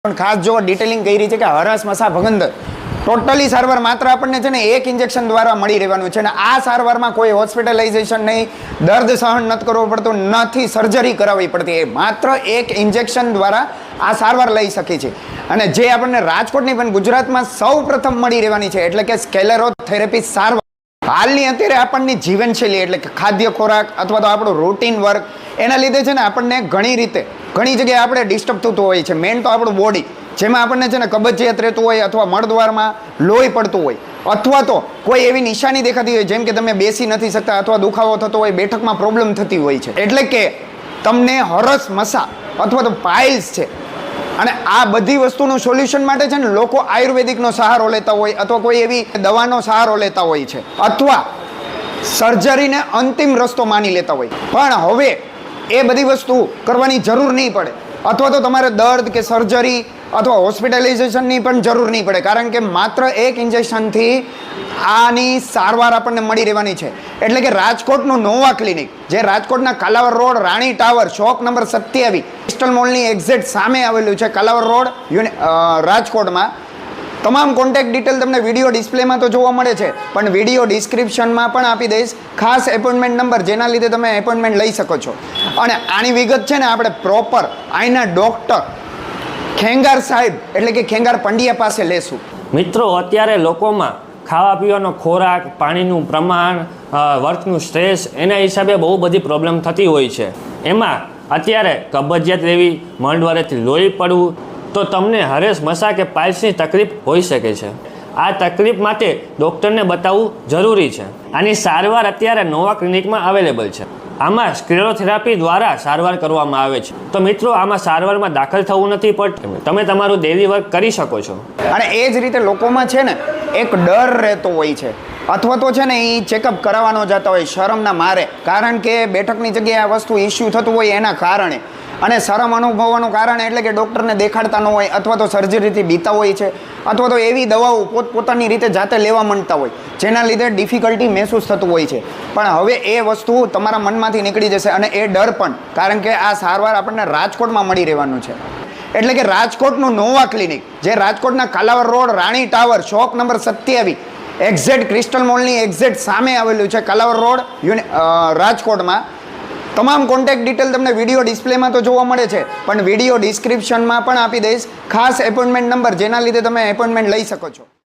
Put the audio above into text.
પણ ખાસ જો ડિટેલિંગ કરી છે કે હરસ મસા ભગંદર ટોટલી સારવાર માત્ર આપણને છે ને એક ઇન્જેક્શન દ્વારા મળી રહેવાનું છે અને આ સારવારમાં કોઈ હોસ્પિટલાઇઝેશન નહીં, દર્દ સહન નથી કરવો પડતો, નથી સર્જરી કરાવવી પડતી. એ માત્ર એક ઇન્જેક્શન દ્વારા આ સારવાર લઈ શકે છે અને જે આપણને રાજકોટની પણ ગુજરાતમાં સૌ પ્રથમ મળી રહેવાની છે એટલે કે સ્કેલેરોથેરેપી સારવાર. હાલની અત્યારે આપણની જીવનશૈલી એટલે કે ખાદ્ય ખોરાક અથવા તો આપણું રૂટીન વર્ક એના લીધે છે ને આપણને ઘણી જગ્યાએ આપણે ડિસ્ટર્બ થતું હોય છે. મેન તો આપણું બોડી જેમાં આપણને છે ને કબજિયાત રહેતું હોય અથવા મળદ્વારમાં લોહી પડતું હોય અથવા તો કોઈ એવી નિશાની દેખાતી હોય જેમ કે તમે બેસી નથી શકતા અથવા દુખાવો થતો હોય, બેઠકમાં પ્રોબ્લેમ થતી હોય છે. એટલે કે તમને હરસ મસા અથવા તો પાઇલ્સ છે અને આ બધી વસ્તુનું સોલ્યુશન માટે છે ને લોકો આયુર્વેદિકનો સહારો લેતા હોય અથવા કોઈ એવી દવાનો સહારો લેતા હોય છે અથવા સર્જરીને અંતિમ રસ્તો માની લેતા હોય. પણ હવે એ બધી વસ્તુ કરવાની જરૂર નહીં પડે અથવા તો તમારે દર્દ કે સર્જરી અથવા હોસ્પિટલાઇઝેશનની પણ જરૂર નહીં પડે, કારણ કે માત્ર એક ઇન્જેક્શનથી આની સારવાર આપણને મળી રહેવાની છે. એટલે કે રાજકોટનું નોવા ક્લિનિક જે રાજકોટના Kalavad Road, Rani Tower, shop number 27, Crystal મોલની એક્ઝેક્ટ સામે આવેલું છે કાલાવર રોડ રાજકોટમાં. તમામ કોન્ટેક્ટ ડિટેલ તમને વિડીયો ડિસ્પ્લેમાં તો જોવા મળે છે પણ વિડીયો ડિસ્ક્રિપ્શનમાં પણ આપી દઈશ ખાસ એપોઇન્ટમેન્ટ નંબર, જેના લીધે તમે એપોઇન્ટમેન્ટ લઈ શકો છો. અને આની વિગત છે ને આપણે પ્રોપર અહીંના ડૉક્ટર ખેંગાર સાહેબ એટલે કે ખેંગાર પંડ્યા પાસે લેશું. મિત્રો, અત્યારે લોકોમાં ખાવા પીવાનો ખોરાક, પાણીનું પ્રમાણ, વર્કનું સ્ટ્રેસ એના હિસાબે બહુ બધી પ્રોબ્લેમ થતી હોય છે. એમાં અત્યારે કબજિયાત રહેવી, મળદ્વારેથી લોહી પડવું, તો તમને હરેસ મસા કે પાઇલ્સની તકલીફ હોઈ શકે છે. આ તકલીફ માટે ડૉક્ટરને બતાવવું જરૂરી છે. આની સારવાર અત્યારે નોવા ક્લિનિકમાં અવેલેબલ છે. આમાં સ્ક્લેરોથેરાપી દ્વારા સારવાર કરવામાં આવે છે. તો મિત્રો, આમાં સારવારમાં દાખલ થવું નથી પડતું, તમે તમારું ડેલી વર્ક કરી શકો છો. અને એ જ રીતે લોકોમાં છે ને એક ડર રહેતો હોય છે અથવા તો છે ને એ ચેકઅપ કરાવવાનો જતા હોય શરમના મારે, કારણ કે બેઠકની જગ્યાએ આ વસ્તુ ઇસ્યુ થતું હોય એના કારણે અને શરમ અનુભવવાનું કારણ એટલે કે ડૉક્ટરને દેખાડતા ન હોય અથવા તો સર્જરીથી બીતા હોય છે અથવા તો એવી દવાઓ પોતપોતાની રીતે જાતે લેવા માંડતા હોય જેના લીધે ડિફિકલ્ટી મહેસૂસ થતું હોય છે. પણ હવે એ વસ્તુ તમારા મનમાંથી નીકળી જશે અને એ ડર પણ, કારણ કે આ સારવાર આપણને રાજકોટમાં મળી રહેવાનું છે. એટલે કે રાજકોટનું નોવા ક્લિનિક જે રાજકોટના Kalavad Road, Rani Tower, shop number 27, exact Crystal મોલની એક્ઝેક્ટ સામે આવેલું છે કાલાવર રોડ રાજકોટમાં. તમામ કોન્ટેક્ટ ડિટેલ તમને વિડીયો ડિસ્પ્લેમાં તો જોવા મળે છે પણ વિડીયો ડિસ્ક્રિપ્શનમાં પણ આપી દઈશ ખાસ એપોઇન્ટમેન્ટ નંબર, જેના લીધે તમે એપોઇન્ટમેન્ટ લઈ શકો છો.